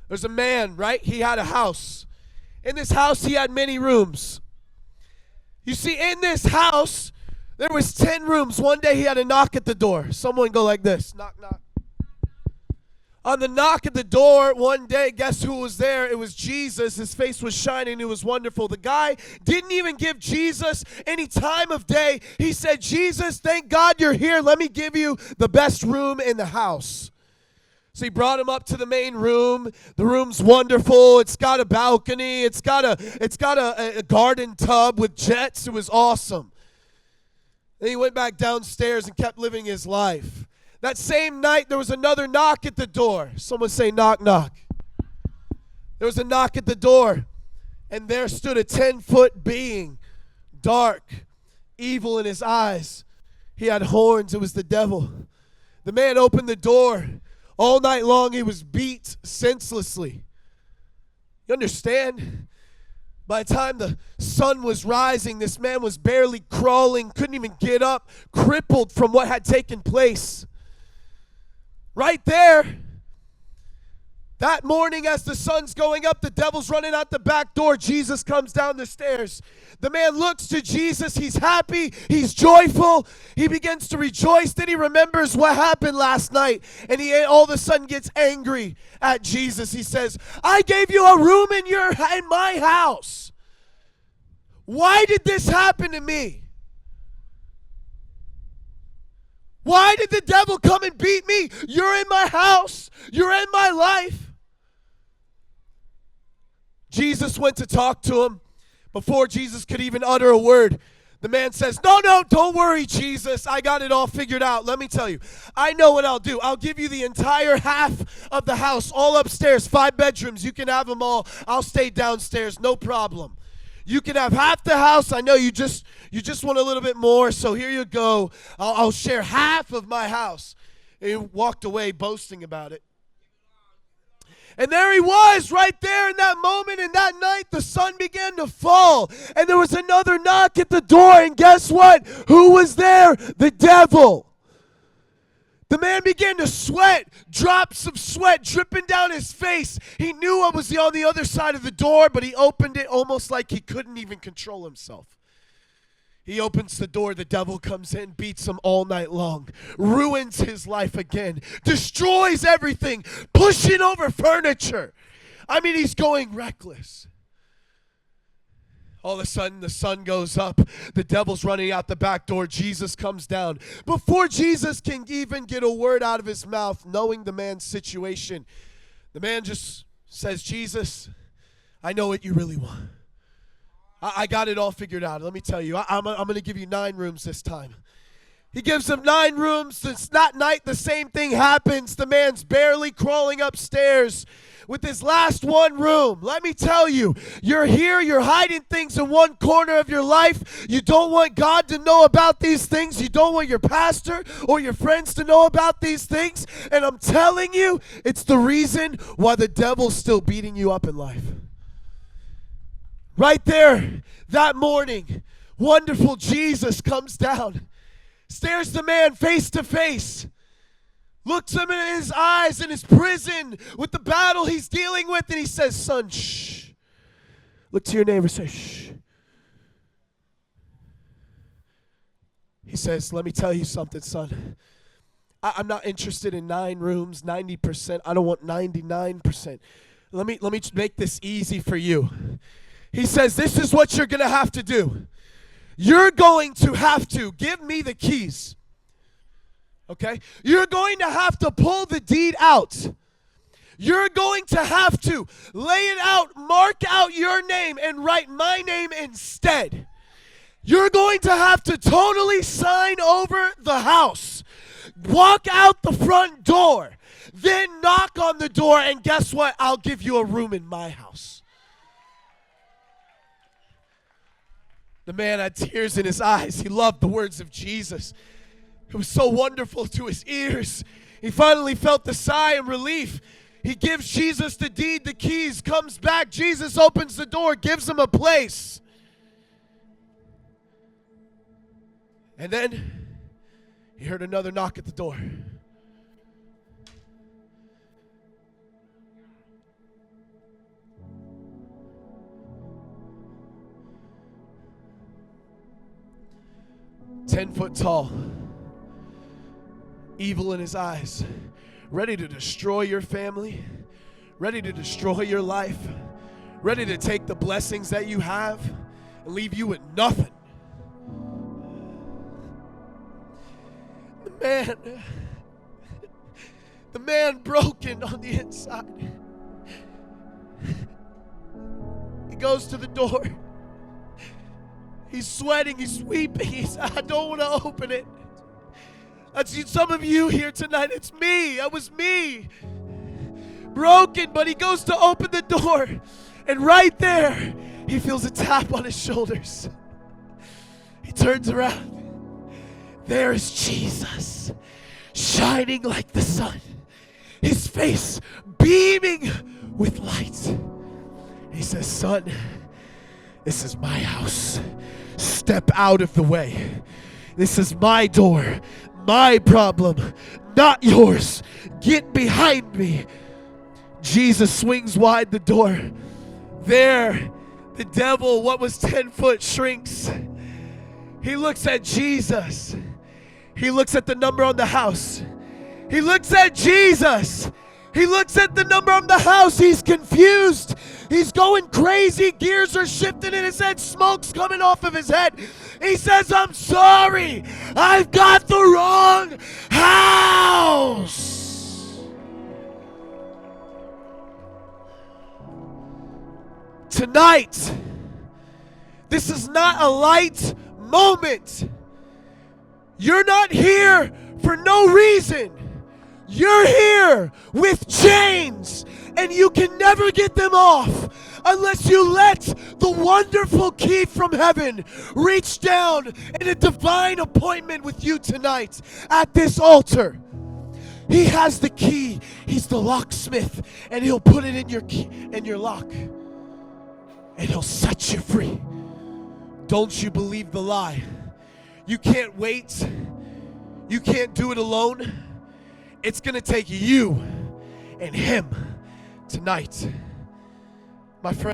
There's a man, right? He had a house. In this house, he had many rooms. You see, in this house, there was 10 rooms. One day, he had a knock at the door. Someone go like this. Knock, knock. On the knock at the door one day, guess who was there? It was Jesus. His face was shining. It was wonderful. The guy didn't even give Jesus any time of day. He said, Jesus, thank God you're here. Let me give you the best room in the house. So he brought him up to the main room. The room's wonderful. It's got a balcony. It's got a garden tub with jets. It was awesome. Then he went back downstairs and kept living his life. That same night, there was another knock at the door. Someone say, knock, knock. There was a knock at the door, and there stood a 10-foot being, dark, evil in his eyes. He had horns. It was the devil. The man opened the door. All night long, he was beat senselessly. You understand? By the time the sun was rising, this man was barely crawling, couldn't even get up, crippled from what had taken place. Right there, that morning as the sun's going up, the devil's running out the back door. Jesus comes down the stairs. The man looks to Jesus. He's happy. He's joyful. He begins to rejoice. Then he remembers what happened last night. And he all of a sudden gets angry at Jesus. He says, I gave you a room in my house. Why did this happen to me? Why did the devil come and beat me? You're in my house. You're in my life. Jesus went to talk to him. Before Jesus could even utter a word, the man says, no, don't worry, Jesus. I got it all figured out. Let me tell you. I know what I'll do. I'll give you the entire half of the house, all upstairs, 5 bedrooms. You can have them all. I'll stay downstairs, no problem. You can have half the house. I know you just want a little bit more, so here you go. I'll share half of my house. And he walked away boasting about it. And there he was right there in that moment. And that night, the sun began to fall. And there was another knock at the door. And guess what? Who was there? The devil. The man began to sweat, drops of sweat dripping down his face. He knew what was on the other side of the door, but he opened it almost like he couldn't even control himself. He opens the door, the devil comes in, beats him all night long, ruins his life again, destroys everything, pushing over furniture. I mean, he's going reckless. All of a sudden, the sun goes up. The devil's running out the back door. Jesus comes down. Before Jesus can even get a word out of his mouth, knowing the man's situation, the man just says, Jesus, I know what you really want. I got it all figured out. Let me tell you, I'm going to give you 9 rooms this time. He gives him 9 rooms. That night, the same thing happens. The man's barely crawling upstairs with his last one room. Let me tell you, you're here, you're hiding things in one corner of your life. You don't want God to know about these things. You don't want your pastor or your friends to know about these things. And I'm telling you, it's the reason why the devil's still beating you up in life. Right there, that morning, wonderful Jesus comes down, stares the man face to face, looks him in his eyes in his prison with the battle he's dealing with, and he says, son, shh. Look to your neighbor, say, shh. He says, let me tell you something, son. I'm not interested in 9 rooms, 90%. I don't want 99%. Let me make this easy for you. He says, this is what you're going to have to do. You're going to have to give me the keys. Okay? You're going to have to pull the deed out. You're going to have to lay it out, mark out your name, and write my name instead. You're going to have to totally sign over the house. Walk out the front door. Then knock on the door, and guess what? I'll give you a room in my house. The man had tears in his eyes. He loved the words of Jesus. It was so wonderful to his ears. He finally felt the sigh of relief. He gives Jesus the deed, the keys, comes back. Jesus opens the door, gives him a place. And then he heard another knock at the door. 10 foot tall, evil in his eyes, ready to destroy your family, ready to destroy your life, ready to take the blessings that you have and leave you with nothing. The man broken on the inside. He goes to the door. He's sweating, he's weeping. I don't want to open it. I've seen some of you here tonight. It's me. That was me. Broken, but he goes to open the door. And right there, he feels a tap on his shoulders. He turns around. There is Jesus, shining like the sun. His face beaming with light. He says, son, this is my house. Step out of the way. This is my door, my problem, not yours. Get behind me. Jesus swings wide the door. There, the devil, what was 10 foot, shrinks. He looks at Jesus. He looks at the number on the house. He looks at Jesus. He looks at the number on the house. He's confused. He's going crazy. Gears are shifting in his head. Smoke's coming off of his head. He says, I'm sorry. I've got the wrong house. Tonight, this is not a light moment. You're not here for no reason. You're here with chains, and you can never get them off unless you let the wonderful key from heaven reach down in a divine appointment with you tonight at this altar. He has the key. He's the locksmith, and he'll put it in your key, in your lock, and he'll set you free. Don't you believe the lie. You can't wait. You can't do it alone. It's going to take you and him tonight. My friend.